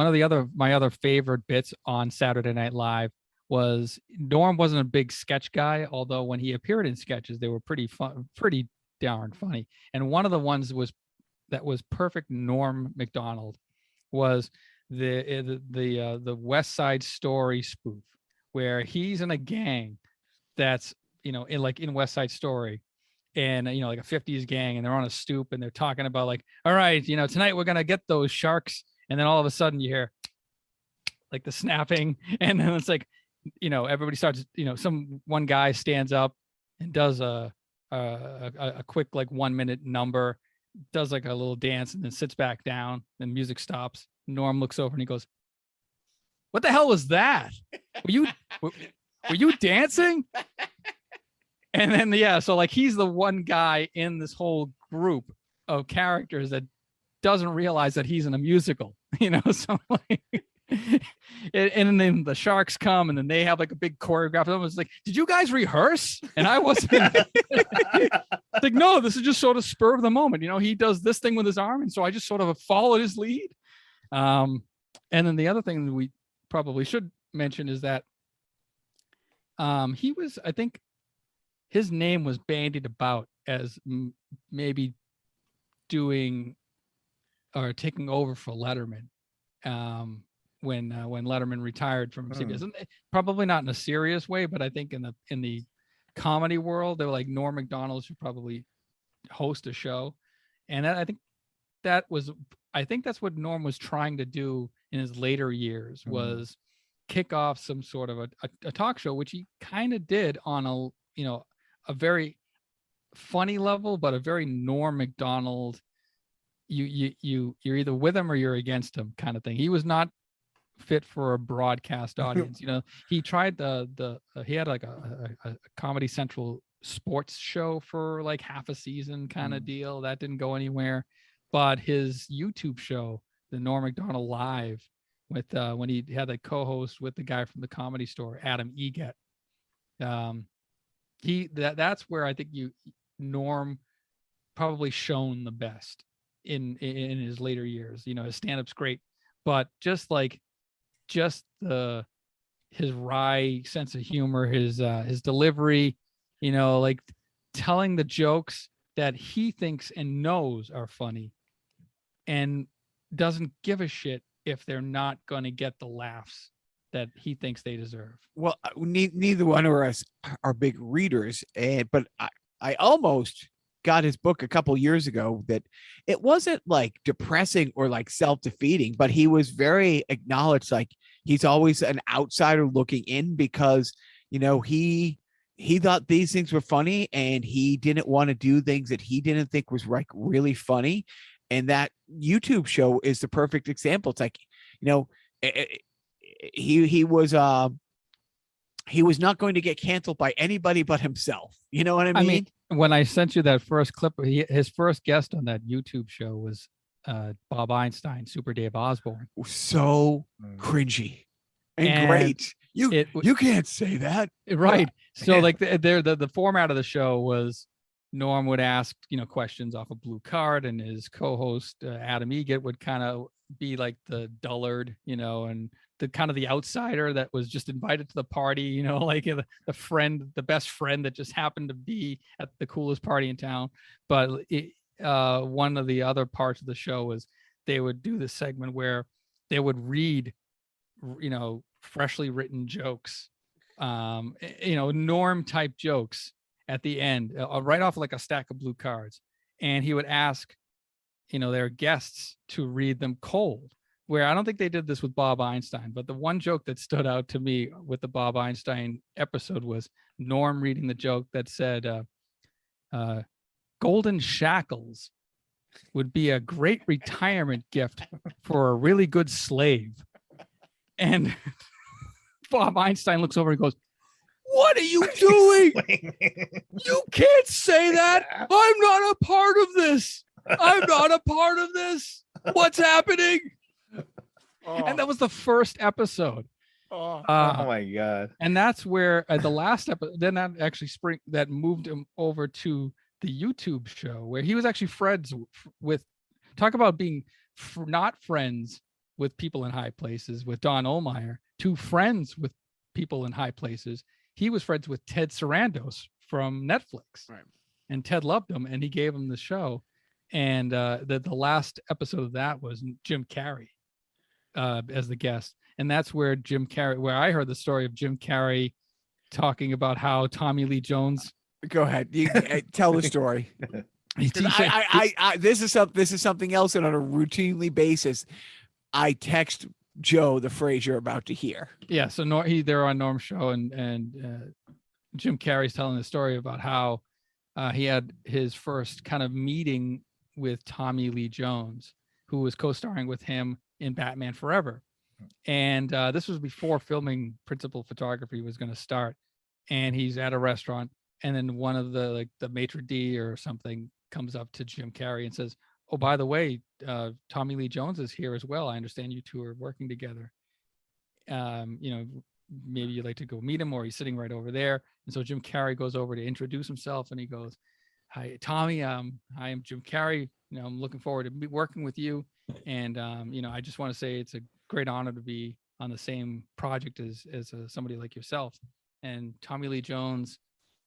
of my other favorite bits on Saturday Night Live was Norm wasn't a big sketch guy, although when he appeared in sketches, they were pretty fun, pretty darn funny. And one of the ones that was perfect Norm Macdonald was the West Side Story spoof, where he's in a gang that's, you know, in West Side Story, and you know, like a 50s gang, and they're on a stoop and they're talking about like, all right, you know, tonight we're gonna get those sharks, and then all of a sudden you hear like the snapping, and then it's like, you know, everybody starts, you know, one guy stands up and does a quick like 1 minute number, does like a little dance, and then sits back down, and music stops. Norm looks over and he goes, "What the hell was that? Were you dancing?" And then so like he's the one guy in this whole group of characters that doesn't realize that he's in a musical, you know. So like, and then the sharks come, and then they have like a big choreograph. I was like, "Did you guys rehearse?" And I wasn't. Like, no, this is just sort of spur of the moment. You know, he does this thing with his arm, and so I just sort of followed his lead. And then the other thing that we probably should mention is that he was, I think, his name was bandied about as maybe doing or taking over for Letterman when Letterman retired from CBS. And probably not in a serious way, but I think in the comedy world, they were like, Norm Macdonald should probably host a show. And I think that's what Norm was trying to do in his later years, was kick off some sort of a talk show, which he kind of did on a very funny level, but a very Norm Macdonald, you're either with him or you're against him kind of thing. He was not fit for a broadcast audience. He tried he had like a Comedy Central sports show for like half a season kind of deal that didn't go anywhere. But his YouTube show, the Norm Macdonald Live, with when he had a co-host with the guy from the Comedy Store, Adam Eget, that's where I think Norm probably shone the best in his later years. His stand-up's great, but just his wry sense of humor, his delivery, like telling the jokes that he thinks and knows are funny and doesn't give a shit if they're not going to get the laughs that he thinks they deserve. Well, neither one of us are big readers, but I almost got his book a couple years ago that it wasn't like depressing or like self-defeating, but he was very acknowledged. Like he's always an outsider looking in because, he thought these things were funny and he didn't want to do things that he didn't think was like really funny. And that YouTube show is the perfect example. It's like, he was not going to get canceled by anybody but himself. You know what I mean? When I sent you that first clip, his first guest on that YouTube show was Bob Einstein, Super Dave Osborne. So cringy and great. You can't say that, right? So like the format of the show was Norm would ask questions off a blue card, and his co-host Adam Eget would kind of be like the dullard, and the kind of the outsider that was just invited to the party, like the friend, the best friend that just happened to be at the coolest party in town. But one of the other parts of the show was they would do this segment where they would read, freshly written jokes, Norm type jokes at the end, right off like a stack of blue cards. And he would ask, their guests to read them cold, where I don't think they did this with Bob Einstein, but the one joke that stood out to me with the Bob Einstein episode was Norm reading the joke that said, golden shackles would be a great retirement gift for a really good slave. And Bob Einstein looks over and goes, "What are you doing? You can't say that. I'm not a part of this. I'm not a part of this. What's happening?" And that was the first episode. Oh my God. And that's where the last episode, then that actually that moved him over to the YouTube show, where he was actually friends with, talk about being not friends with people in high places, with Don Ohlmeyer, to friends with people in high places. He was friends with Ted Sarandos from Netflix, right? And Ted loved him, and he gave him the show. And the last episode of that was Jim Carrey as the guest, and that's where where I heard the story of Jim Carrey talking about how Tommy Lee Jones. Go ahead, you tell the story. This is something else that on a routinely basis I text Joe the phrase you're about to hear. Yeah, so they're on Norm's show, and Jim Carrey's telling the story about how he had his first kind of meeting with Tommy Lee Jones, who was co-starring with him in Batman Forever. And this was before filming principal photography was going to start. And he's at a restaurant, and then one of the maitre d' or something comes up to Jim Carrey and says, "Oh, by the way, Tommy Lee Jones is here as well. I understand you two are working together. Maybe you'd like to go meet him," or he's sitting right over there. And so Jim Carrey goes over to introduce himself, and he goes, "Hi, Tommy. I am Jim Carrey. I'm looking forward to working with you. And, I just want to say it's a great honor to be on the same project as somebody like yourself." And Tommy Lee Jones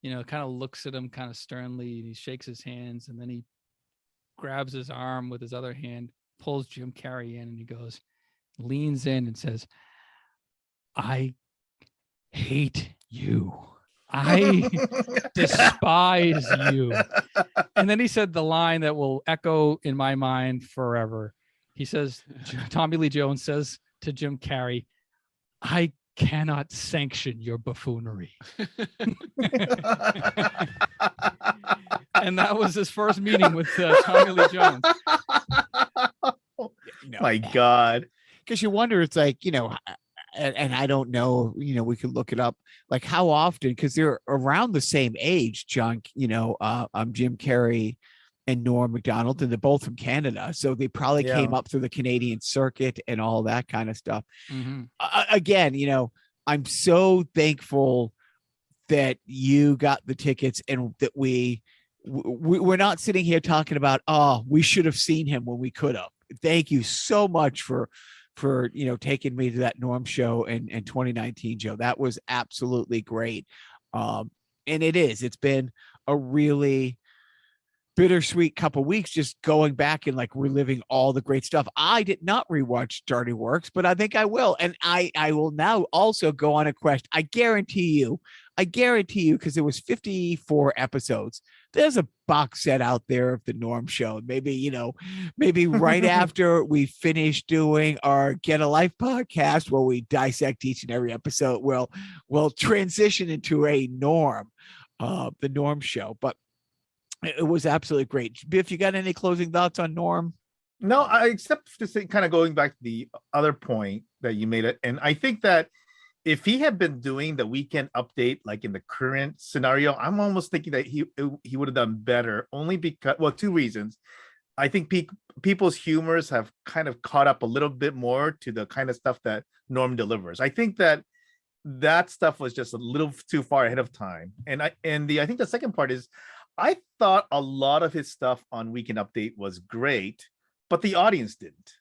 kind of looks at him kind of sternly, and he shakes his hands, and then he grabs his arm with his other hand, pulls Jim Carrey in, and he goes, leans in and says, I hate you. I despise you. And then he said the line that will echo in my mind forever. He says, Tommy Lee Jones says to Jim Carrey, I cannot sanction your buffoonery. And that was his first meeting with Tommy Lee Jones. My God. Because you wonder, it's like, and I don't know, we could look it up, like how often, because they're around the same age, John, Jim Carrey and Norm Macdonald, and they're both from Canada. So they probably came up through the Canadian circuit and all that kind of stuff. Mm-hmm. Again, I'm so thankful that you got the tickets and that we're not sitting here talking about, we should have seen him when we could have. Thank you so much for taking me to that Norm show in 2019, Joe. That was absolutely great. And it's been a really bittersweet couple weeks, just going back and like reliving all the great stuff. I did not rewatch Dirty Works, but I think I will. And I will now also go on a quest. I guarantee you, because it was 54 episodes. There's a box set out there of the Norm show. Maybe right after we finish doing our Get a Life podcast, where we dissect each and every episode, we'll transition into a Norm, the Norm show. But it was absolutely great. Biff, you got any closing thoughts on Norm? No, except to say, kind of going back to the other point that you made it. And I think that if he had been doing the weekend update, like in the current scenario, I'm almost thinking that he would have done better, only because, well, two reasons. I think people's humors have kind of caught up a little bit more to the kind of stuff that Norm delivers. I think that stuff was just a little too far ahead of time. And I think the second part is, I thought a lot of his stuff on Weekend Update was great, but the audience didn't.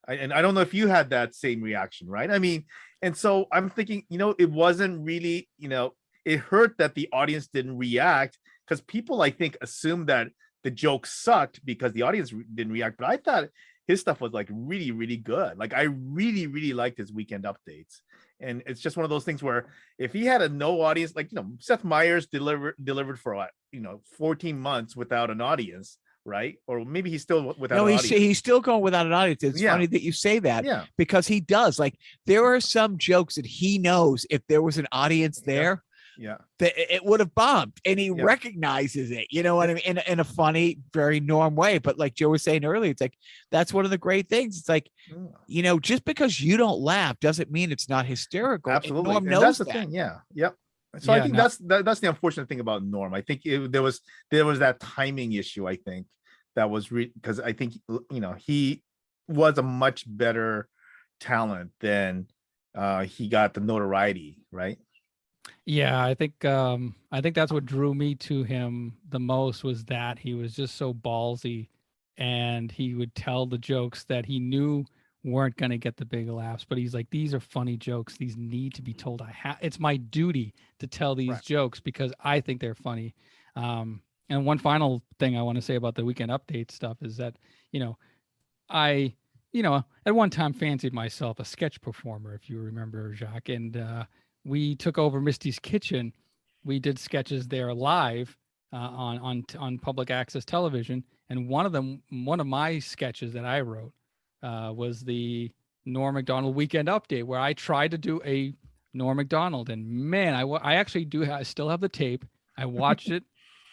And I don't know if you had that same reaction, right? I mean, and so I'm thinking, it wasn't really, it hurt that the audience didn't react, because people, I think, assumed that the joke sucked because the audience didn't react. But I thought his stuff was like really, really good. Like I really, really liked his Weekend Updates. And it's just one of those things where if he had a no audience, like, Seth Meyers delivered for 14 months without an audience, right? Or maybe he's still without an audience. He's still going without an audience. It's funny that you say that, because he does. Like, there are some jokes that he knows if there was an audience there, that it would have bombed, and he recognizes it. You know what I mean? In a funny, very Norm way. But like Joe was saying earlier, it's like, that's one of the great things. It's like, just because you don't laugh doesn't mean it's not hysterical. Absolutely. And Norm knows that's the that. thing. Yep. So I think that's the unfortunate thing about Norm. I think there was that timing issue. I think that was because I think he was a much better talent than he got the notoriety, right? Yeah, I think that's what drew me to him the most, was that he was just so ballsy, and he would tell the jokes that he knew weren't going to get the big laughs, but he's like, these are funny jokes. These need to be told. It's my duty to tell these jokes because I think they're funny. And one final thing I want to say about the Weekend Update stuff is that, I at one time fancied myself a sketch performer, if you remember, Jacques, and we took over Misty's Kitchen. We did sketches there live on public access television, and one of my sketches that I wrote was the Norm Macdonald Weekend Update, where I tried to do a Norm Macdonald, and man, I actually do. I still have the tape. I watched it,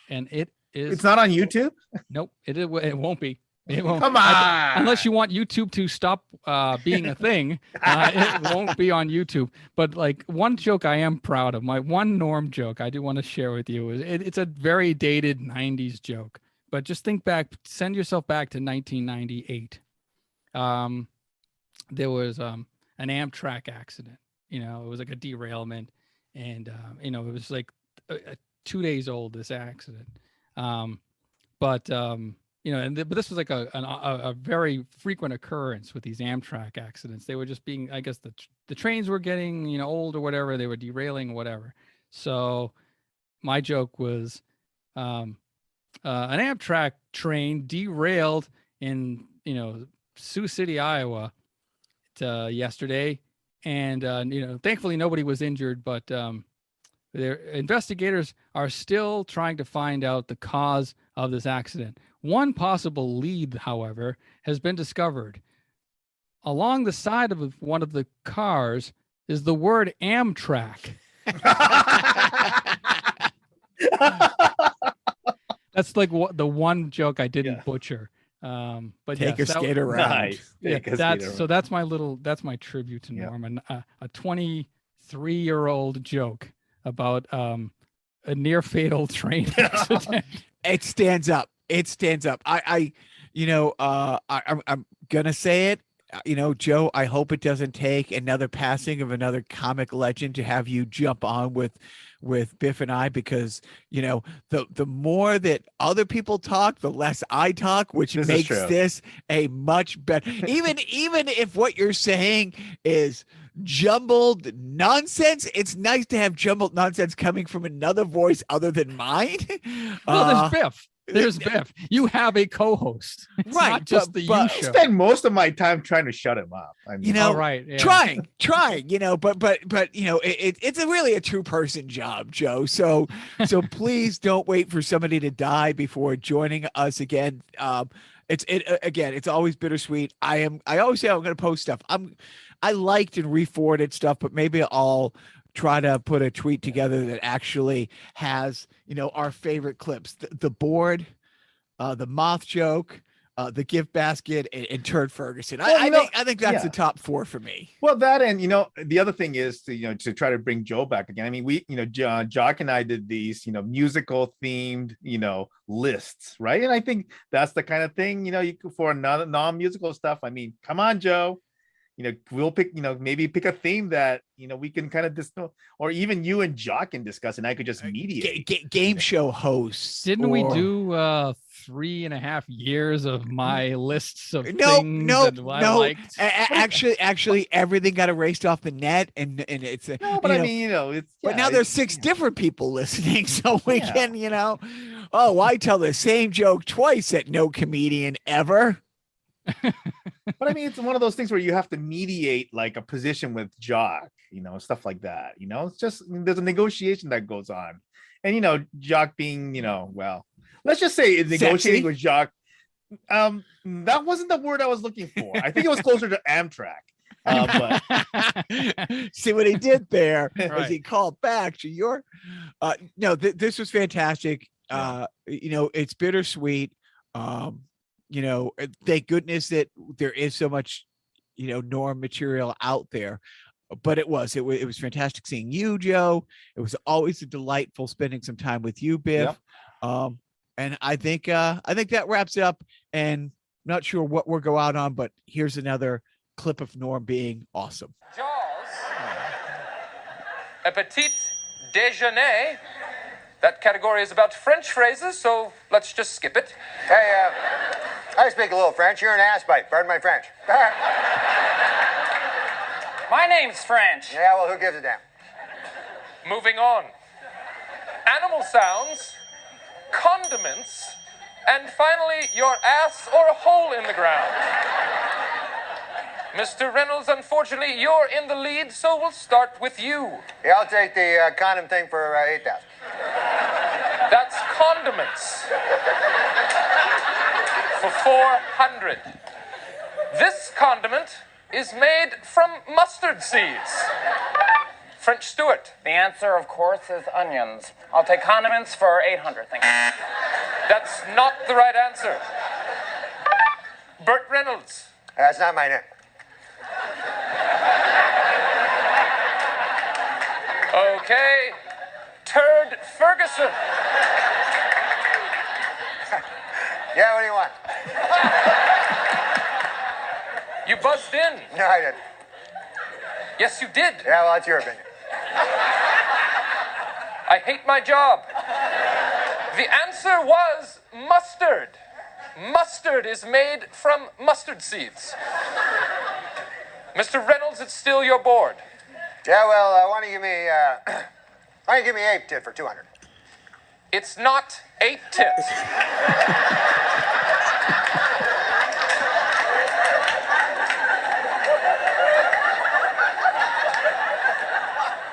and it's not on YouTube. Nope, it won't be. It won't. Come on. Unless you want YouTube to stop being a thing, it won't be on YouTube. But like, one joke I am proud of, my one Norm joke I do want to share with you, is it's a very dated 90s joke. But just think back, send yourself back to 1998. There was an Amtrak accident. It was like a derailment, and it was like 2 days old, this accident. But this was like a very frequent occurrence with these Amtrak accidents. They were just being, I guess, the trains were getting old or whatever. They were derailing or whatever. So my joke was an Amtrak train derailed in Sioux City, Iowa, yesterday, and thankfully nobody was injured, but their investigators are still trying to find out the cause of this accident. One possible lead, however, has been discovered. Along the side of one of the cars is the word Amtrak. That's like the one joke I didn't butcher. But Take yes, a skate around. Nice. That's my tribute to Norm, a 23-year-old joke about a near fatal train accident. It stands up. I'm gonna say it. Joe, I hope it doesn't take another passing of another comic legend to have you jump on with Biff and I, because the more that other people talk, the less I talk, which This is makes true. this a much better. Even if what you're saying is jumbled nonsense, it's nice to have jumbled nonsense coming from another voice other than mine. Well, there's Biff. There's Biff. You have a co-host. It's Right, not just the but you I show. spend most of my time trying to shut him up. I mean, Right. Yeah. trying, but it's really a two-person job, Joe. So please don't wait for somebody to die before joining us again. It's always bittersweet. I always say I'm going to post stuff. I liked and re-forwarded stuff, but maybe I'll try to put a tweet together that actually has, our favorite clips, the board, the moth joke, the gift basket, and Turd Ferguson. Well, I think that's the top 4 for me. well, that, and the other thing is to try to bring Joe back again. I mean, we Jacques and I did these musical themed lists, right? And I think that's the kind of thing for another non-musical stuff. I mean, come on, Joe. We'll pick, maybe pick a theme that, we can kind of or even you and Jacques can discuss, and I could just mediate. Game show hosts. Didn't we do 3.5 years of my lists of things that I liked? Actually, everything got erased off the net, and it's No, but I mean, it's. But now there's 6 different people listening, so we can, I tell the same joke twice that no comedian ever. But I mean, it's one of those things where you have to mediate like a position with Jacques, stuff like that. It's just there's a negotiation that goes on, and Jacques being, well, let's just say negotiating with Jacques. That wasn't the word I was looking for. I think it was closer to Amtrak. But see what he did there Right. as he called back to your. This was fantastic. It's bittersweet. Thank goodness that there is so much, Norm material out there, but it was fantastic seeing you, Joe. It was always a delightful spending some time with you, Biff. Yep. And I think that wraps it up, and not sure what we'll go out on, but here's another clip of Norm being awesome. Jaws, a petit déjeuner. That category is about French phrases, so let's just skip it. Hey, I speak a little French. You're an assbite. Pardon my French. My name's French. Yeah, well, who gives a damn? Moving on. Animal sounds, condiments, and finally, your ass or a hole in the ground. Mr. Reynolds, unfortunately, you're in the lead, so we'll start with you. Yeah, I'll take the condom thing for 8,000. That's condiments. For 400. This condiment is made from mustard seeds. French Stewart. The answer, of course, is onions. I'll take condiments for 800, thank you. That's not the right answer. Burt Reynolds. That's not my name. Okay. Turd Ferguson. Yeah, what do you want? You buzzed in. No, I didn't. Yes, you did. Yeah, well, that's your opinion. I hate my job. The answer was mustard. Mustard is made from mustard seeds. Mr. Reynolds, it's still your board. Yeah, well, why don't you give me 8 for 200? It's not 8 tits.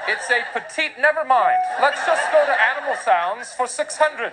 It's a petite, never mind. Let's just go to animal sounds for 600.